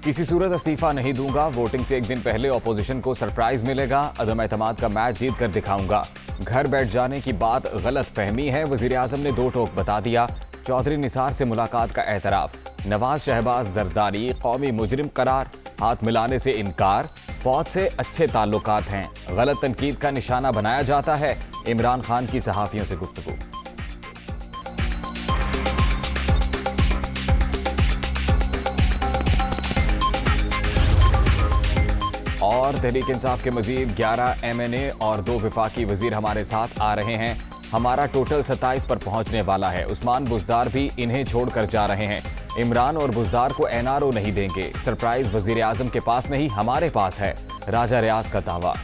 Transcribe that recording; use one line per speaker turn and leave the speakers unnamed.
किसी सूरत इस्तीफा नहीं दूंगा। वोटिंग से एक दिन पहले ऑपोजिशन को सरप्राइज मिलेगा। अदम एतमाद का मैच जीत कर दिखाऊंगा। घर बैठ जाने की बात गलत फहमी है। वजीर आजम ने दो टोक बता दिया। चौधरी निसार से मुलाकात का एतराफ। नवाज शहबाज जरदारी कौमी मुजरिम करार। हाथ मिलाने से इनकार। फौज से अच्छे ताल्लुकात हैं। गलत तनकीद का निशाना बनाया जाता है। इमरान खान की सहाफियों से गुफ्तगू। और तहरीक इंसाफ के मजीद 11 MNA और 2 वफाकी वजीर हमारे साथ आ रहे हैं। हमारा टोटल 27 पर पहुंचने वाला है। उस्मान बुज़दार भी इन्हें छोड़कर जा रहे हैं। इमरान और बुज़दार को NRO नहीं देंगे। सरप्राइज वजीर आजम के पास नहीं, हमारे पास है। राजा रियाज का दावा।